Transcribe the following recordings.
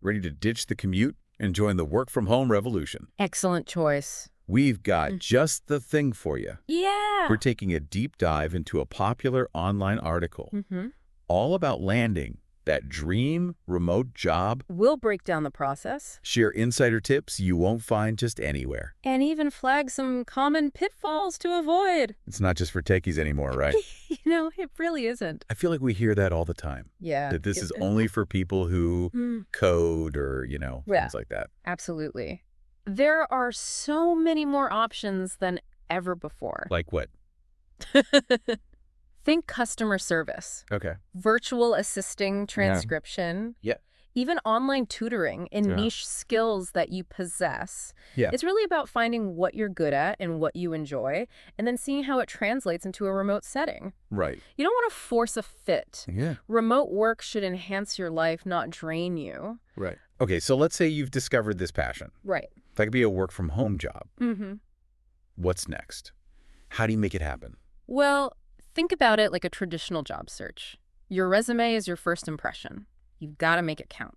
Ready to ditch the commute and join the work-from-home revolution? Excellent choice. We've got just the thing for you. Yeah. We're taking a deep dive into a popular online article all about landing that dream remote job. We'll break down the process. Share insider tips you won't find just anywhere. And even flag some common pitfalls to avoid. It's not just for techies anymore, right? It really isn't. I feel like we hear that all the time. Yeah. That this is only for people who code or, things like that. Absolutely. There are so many more options than ever before. Like what? Think customer service, Okay. virtual assisting transcription, Yeah. even online tutoring in niche skills that you possess. Yeah. It's really about finding what you're good at and what you enjoy, and then seeing how it translates into a remote setting. Right. You don't want to force a fit. Yeah. Remote work should enhance your life, not drain you. Right. Okay, so let's say you've discovered this passion. Right. That could be a work-from-home job. Mm-hmm. What's next? How do you make it happen? Well, think about it like a traditional job search. Your resume is your first impression. You've got to make it count.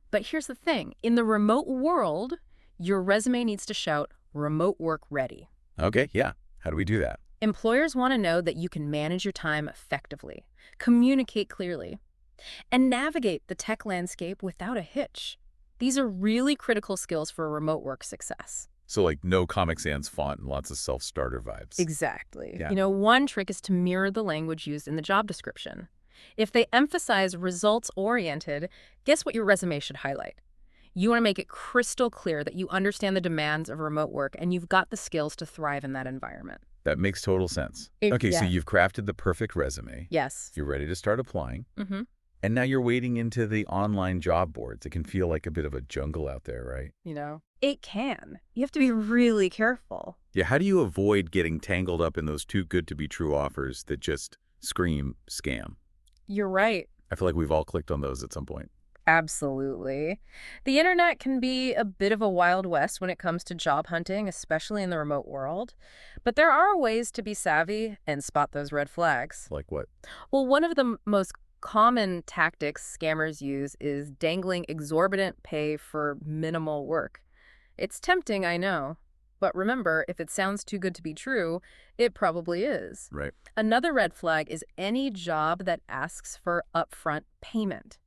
But here's the thing. In the remote world, your resume needs to shout, remote work ready. Okay, yeah. How do we do that? Employers want to know that you can manage your time effectively, communicate clearly, and navigate the tech landscape without a hitch. These are really critical skills for a remote work success. So like no Comic Sans font and lots of self-starter vibes. Exactly. Yeah. One trick is to mirror the language used in the job description. If they emphasize results-oriented, guess what your resume should highlight? You want to make it crystal clear that you understand the demands of remote work and you've got the skills to thrive in that environment. That makes total sense. Okay, so Yeah. you've crafted the perfect resume. Yes. You're ready to start applying. Mm-hmm. And now you're wading into the online job boards. It can feel like a bit of a jungle out there, right? It can. You have to be really careful. Yeah, how do you avoid getting tangled up in those too good to be true offers that just scream scam? You're right. I feel like we've all clicked on those at some point. Absolutely. The internet can be a bit of a wild west when it comes to job hunting, especially in the remote world. But there are ways to be savvy and spot those red flags. Like what? Well, one of the most common tactics scammers use is dangling exorbitant pay for minimal work. It's tempting, I know. But remember, if it sounds too good to be true, it probably is. Right. Another red flag is any job that asks for upfront payment.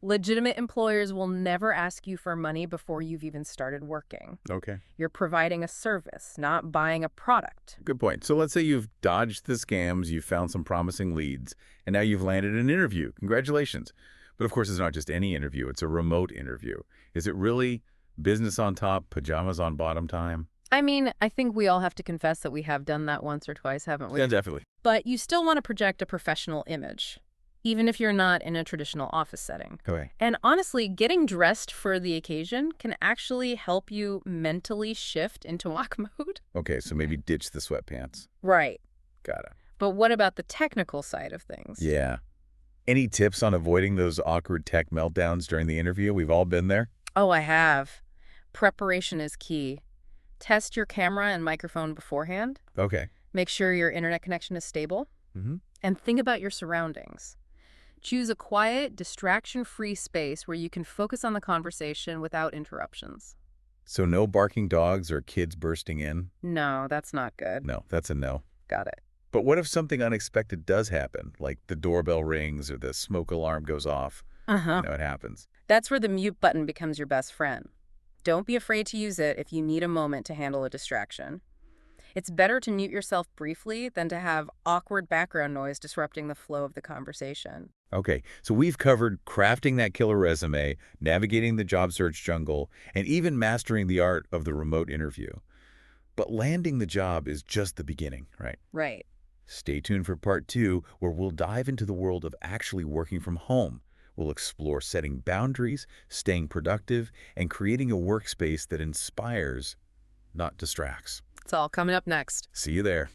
Legitimate employers will never ask you for money before you've even started working. Okay. You're providing a service, not buying a product. Good point. So let's say you've dodged the scams, you've found some promising leads, and now you've landed an interview. Congratulations. But of course, it's not just any interview. It's a remote interview. Is it really business on top, pajamas on bottom time? I mean, I think we all have to confess that we have done that once or twice, haven't we? Yeah, definitely. But you still want to project a professional image, even if you're not in a traditional office setting. Okay. And honestly, getting dressed for the occasion can actually help you mentally shift into walk mode. Okay, so maybe ditch the sweatpants. Right. Got it. But what about the technical side of things? Yeah. Any tips on avoiding those awkward tech meltdowns during the interview? We've all been there. Oh, I have. Preparation is key. Test your camera and microphone beforehand. Okay. Make sure your internet connection is stable. Mm-hmm. And think about your surroundings. Choose a quiet, distraction-free space where you can focus on the conversation without interruptions. So no barking dogs or kids bursting in? No, that's not good. No, that's a no. Got it. But what if something unexpected does happen, like the doorbell rings or the smoke alarm goes off? Uh-huh. It happens. That's where the mute button becomes your best friend. Don't be afraid to use it if you need a moment to handle a distraction. It's better to mute yourself briefly than to have awkward background noise disrupting the flow of the conversation. Okay, so we've covered crafting that killer resume, navigating the job search jungle, and even mastering the art of the remote interview. But landing the job is just the beginning, right? Right. Stay tuned for part 2, where we'll dive into the world of actually working from home. We'll explore setting boundaries, staying productive, and creating a workspace that inspires, not distracts. It's all coming up next. See you there.